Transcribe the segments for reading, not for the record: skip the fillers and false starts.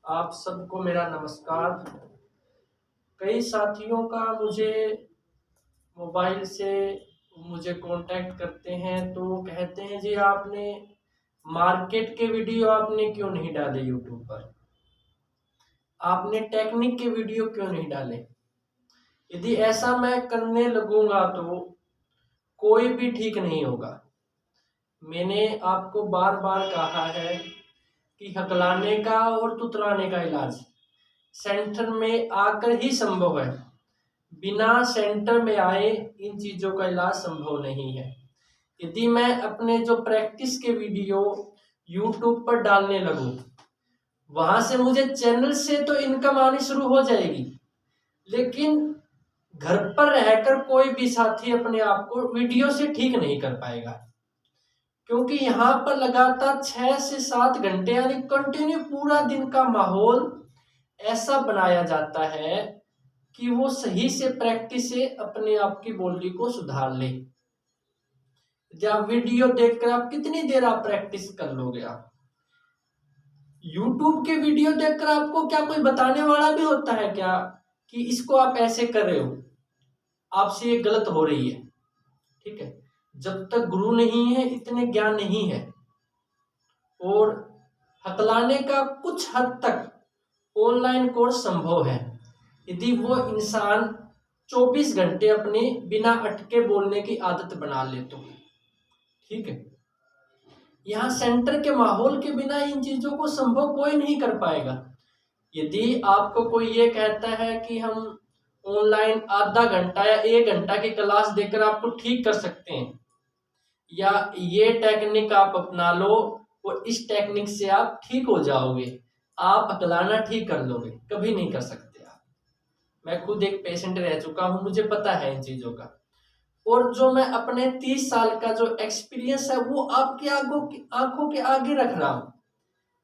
आप सबको मेरा नमस्कार। कई साथियों का मुझे मोबाइल से मुझे कांटेक्ट करते हैं तो वो कहते हैं जी आपने मार्केट के वीडियो आपने क्यों नहीं डाले यूट्यूब पर, आपने टेक्निक के वीडियो क्यों नहीं डाले। यदि ऐसा मैं करने लगूंगा तो कोई भी ठीक नहीं होगा। मैंने आपको बार बार कहा है कि हकलाने का और तुतलाने का इलाज सेंटर में आकर ही संभव है। बिना सेंटर में आए इन चीजों का इलाज संभव नहीं है। यदि मैं अपने जो प्रैक्टिस के वीडियो यूट्यूब पर डालने लगूं, वहां से मुझे चैनल से तो इनकम आनी शुरू हो जाएगी, लेकिन घर पर रहकर कोई भी साथी अपने आप को वीडियो से ठीक नहीं कर पाएगा, क्योंकि यहाँ पर लगातार 6 से 7 घंटे यानी कंटिन्यू पूरा दिन का माहौल ऐसा बनाया जाता है कि वो सही से प्रैक्टिस से अपने आप की बोली को सुधार ले। जब वीडियो देखकर आप कितनी देर आप प्रैक्टिस कर लोगे। आप यूट्यूब के वीडियो देखकर आपको क्या कोई बताने वाला भी होता है क्या कि इसको आप ऐसे कर रहे हो, आपसे ये गलत हो रही है। ठीक है, जब तक गुरु नहीं है इतने ज्ञान नहीं है। और हकलाने का कुछ हद तक ऑनलाइन कोर्स संभव है, यदि वो इंसान 24 घंटे अपने बिना अटके बोलने की आदत बना ले तो। ठीक है, यहाँ सेंटर के माहौल के बिना इन चीजों को संभव कोई नहीं कर पाएगा। यदि आपको कोई ये कहता है कि हम ऑनलाइन आधा घंटा या 1 घंटा की क्लास देकर आपको ठीक कर सकते हैं, या ये टेक्निक आप अपना लो और इस टेक्निक से आप ठीक हो जाओगे, आप हकलाना ठीक कर लोगे, कभी नहीं कर सकते आप। मैं खुद एक पेशेंट रह चुका हूं, मुझे पता है इन चीजों का। और जो मैं अपने 30 साल का जो एक्सपीरियंस है वो आपकी आंखों के आगे रख रहा हूं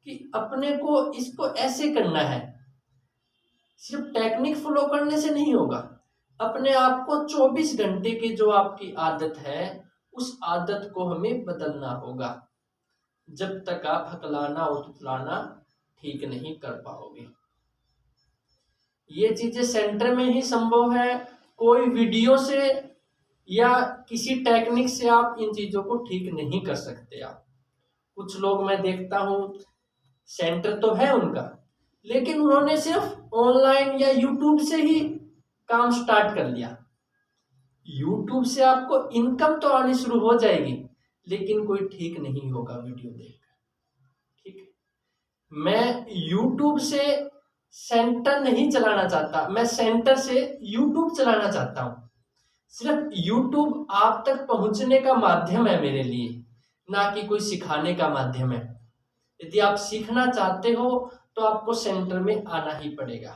कि अपने को इसको ऐसे करना है। सिर्फ टेक्निक फॉलो करने से नहीं होगा, अपने आप को 24 घंटे की जो आपकी आदत है उस आदत को हमें बदलना होगा। जब तक आप हकलाना और तुतलाना ठीक नहीं कर पाओगे, ये चीजें सेंटर में ही संभव है। कोई वीडियो से या किसी टेक्निक से आप इन चीजों को ठीक नहीं कर सकते। आप कुछ लोग मैं देखता हूं सेंटर तो है उनका, लेकिन उन्होंने सिर्फ ऑनलाइन या यूट्यूब से ही काम स्टार्ट कर लिया। यूट्यूब से आपको इनकम तो आनी शुरू हो जाएगी, लेकिन कोई ठीक नहीं होगा वीडियो देखकर। ठीक है, मैं यूट्यूब से सेंटर नहीं चलाना चाहता, मैं सेंटर से यूट्यूब चलाना चाहता हूं। सिर्फ यूट्यूब आप तक पहुंचने का माध्यम है मेरे लिए, ना कि कोई सिखाने का माध्यम है। यदि आप सीखना चाहते हो तो आपको सेंटर में आना ही पड़ेगा।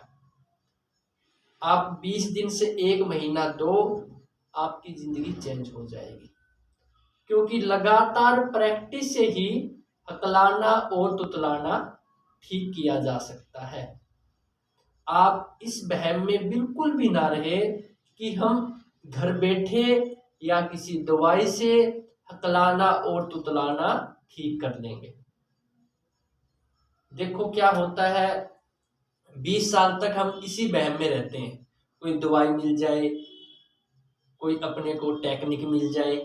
आप 20 दिन से 1 महीना दो, आपकी जिंदगी चेंज हो जाएगी, क्योंकि लगातार प्रैक्टिस से ही हकलाना और तुतलाना ठीक किया जा सकता है। आप इस वहम में बिल्कुल भी ना रहे कि हम घर बैठे या किसी दवाई से हकलाना और तुतलाना ठीक कर लेंगे। देखो क्या होता है, 20 साल तक हम इसी वहम में रहते हैं, कोई दवाई मिल जाए, कोई अपने को टेक्निक मिल जाए।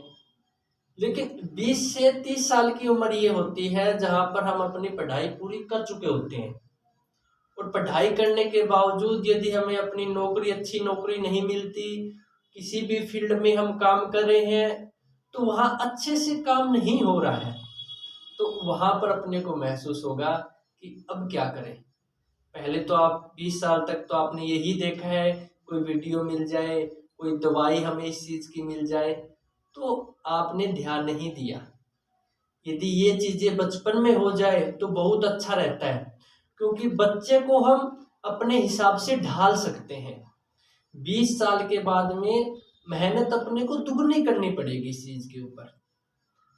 लेकिन 20 से 30 साल की उम्र ये होती है जहां पर हम अपनी पढ़ाई पूरी कर चुके होते हैं, और पढ़ाई करने के बावजूद यदि हमें अपनी नौकरी, अच्छी नौकरी नहीं मिलती, किसी भी फील्ड में हम काम कर रहे हैं तो वहां अच्छे से काम नहीं हो रहा है, तो वहां पर अपने को महसूस होगा कि अब क्या करें। पहले तो आप 20 साल तक तो आपने यही देखा है, कोई वीडियो मिल जाए, कोई दवाई हमें इस चीज की मिल जाए, तो आपने ध्यान नहीं दिया। यदि ये चीजें बचपन में हो जाए तो बहुत अच्छा रहता है, क्योंकि बच्चे को हम अपने हिसाब से ढाल सकते हैं। 20 साल के बाद में मेहनत अपने को दुगनी करनी पड़ेगी इस चीज के ऊपर।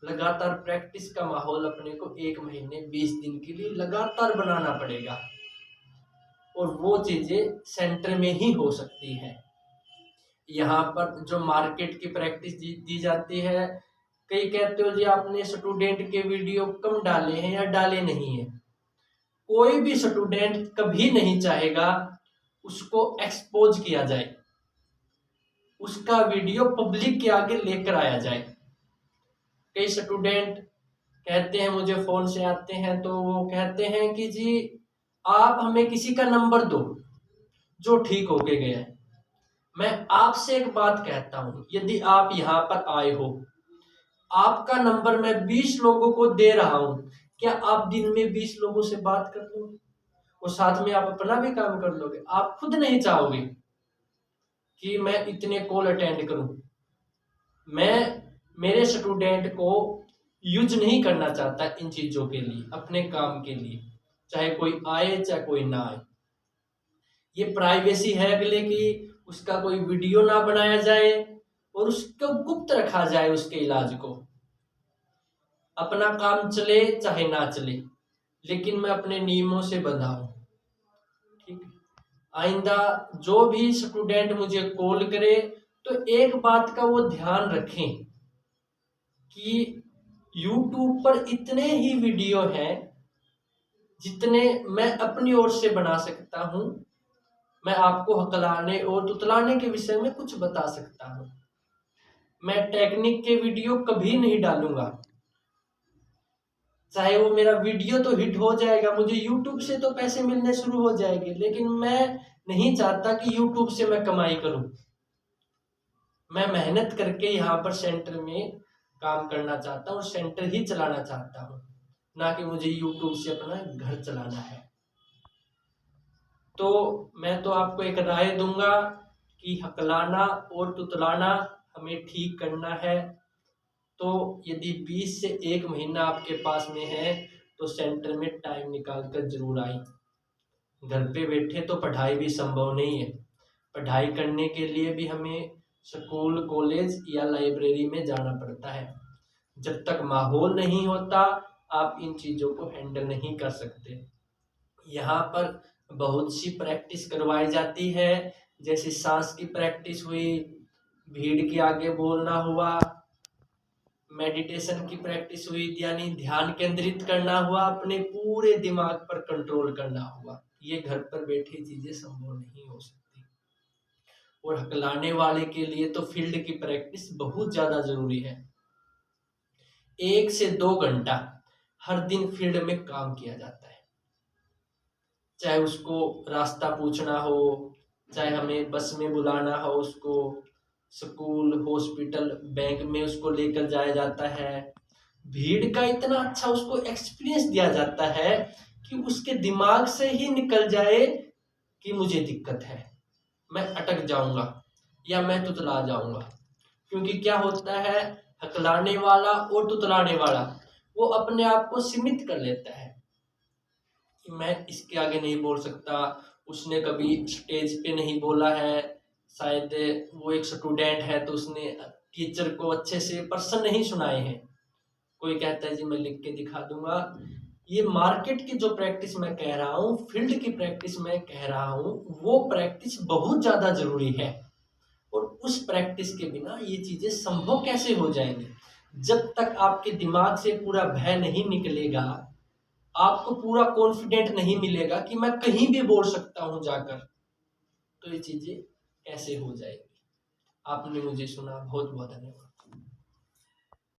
लगातार प्रैक्टिस का माहौल अपने को 1 महीने 20 दिन के लिए लगातार बनाना पड़ेगा, और वो चीजें सेंटर में ही हो सकती है। यहाँ पर जो मार्केट की प्रैक्टिस दी जाती है, कई कहते हो जी आपने स्टूडेंट के वीडियो कम डाले हैं या डाले नहीं है, कोई भी स्टूडेंट कभी नहीं चाहेगा उसको एक्सपोज किया जाए, उसका वीडियो पब्लिक के आगे लेकर आया जाए। कई स्टूडेंट कहते हैं, मुझे फोन से आते हैं तो वो कहते हैं कि जी आप हमें किसी का नंबर दो जो ठीक होके गया है। मैं आपसे एक बात कहता हूं, यदि आप यहां पर आए हो, आपका नंबर मैं 20 लोगों को दे रहा हूं, क्या आप दिन में 20 लोगों से बात कर लोगे और साथ में आप अपना भी काम कर लोगे? आप खुद नहीं चाहोगे कि मैं इतने कॉल अटेंड करूं। मैं मेरे स्टूडेंट को यूज नहीं करना चाहता इन चीजों के लिए, अपने काम के लिए, चाहे कोई आए चाहे कोई ना आए। ये प्राइवेसी है अगले की, उसका कोई वीडियो ना बनाया जाए और उसको गुप्त रखा जाए उसके इलाज को। अपना काम चले चाहे ना चले, लेकिन मैं अपने नियमों से बंधा हूं। ठीक, आइंदा जो भी स्टूडेंट मुझे कॉल करे तो एक बात का वो ध्यान रखें कि YouTube पर इतने ही वीडियो हैं जितने मैं अपनी ओर से बना सकता हूं। मैं आपको हकलाने और तुतलाने के विषय में कुछ बता सकता हूं। मैं टेक्निक के वीडियो कभी नहीं डालूंगा, चाहे वो मेरा वीडियो तो हिट हो जाएगा, मुझे YouTube से तो पैसे मिलने शुरू हो जाएंगे, लेकिन मैं नहीं चाहता कि YouTube से मैं कमाई करूं। मैं मेहनत करके यहाँ पर सेंटर में काम करना चाहता हूँ और सेंटर ही चलाना चाहता हूँ, ना कि मुझे YouTube से अपना घर चलाना है। तो मैं तो आपको एक राय दूंगा कि हकलाना और तुतलाना हमें ठीक करना है। तो यदि 20 से 1 महीना आपके पास में है तो सेंटर में टाइम निकाल कर जरूर आए। घर पे बैठे तो पढ़ाई भी संभव नहीं है, पढ़ाई करने के लिए भी हमें स्कूल कॉलेज या लाइब्रेरी में जाना पड़ता है। जब तक माहौल नहीं होता आप इन चीज़ों को हैंडल नहीं कर सकते। यहाँ पर बहुत सी प्रैक्टिस करवाई जाती है, जैसे सांस की प्रैक्टिस हुई, भीड़ के आगे बोलना हुआ, मेडिटेशन की प्रैक्टिस हुई, यानी ध्यान केंद्रित करना हुआ, अपने पूरे दिमाग पर कंट्रोल करना हुआ। ये घर पर बैठे चीजें संभव नहीं हो सकती। और हकलाने वाले के लिए तो फील्ड की प्रैक्टिस बहुत ज्यादा जरूरी है। 1 से 2 घंटा हर दिन फील्ड में काम किया जाता है, चाहे उसको रास्ता पूछना हो, चाहे हमें बस में बुलाना हो, उसको स्कूल हॉस्पिटल बैंक में उसको लेकर जाया जाता है। भीड़ का इतना अच्छा उसको एक्सपीरियंस दिया जाता है कि उसके दिमाग से ही निकल जाए कि मुझे दिक्कत है, मैं अटक जाऊंगा या मैं तुतला जाऊंगा। क्योंकि क्या होता है, हकलाने वाला और तुतलाने वाला वो अपने आप को सीमित कर लेता है कि मैं इसके आगे नहीं बोल सकता, उसने कभी स्टेज पे नहीं बोला है, शायद वो एक स्टूडेंट है तो उसने टीचर को अच्छे से प्रश्न नहीं सुनाए हैं। कोई कहता है जी मैं लिख के दिखा दूंगा। ये मार्केट की जो प्रैक्टिस मैं कह रहा हूँ, फील्ड की प्रैक्टिस मैं कह रहा हूँ, वो प्रैक्टिस बहुत ज्यादा जरूरी है। और उस प्रैक्टिस के बिना ये चीजें संभव कैसे हो जाएंगी? जब तक आपके दिमाग से पूरा भय नहीं निकलेगा, आपको पूरा कॉन्फिडेंट नहीं मिलेगा कि मैं कहीं भी बोल सकता हूं जाकर, तो ये चीजें कैसे हो जाएगी? आपने मुझे सुना, बहुत बहुत धन्यवाद।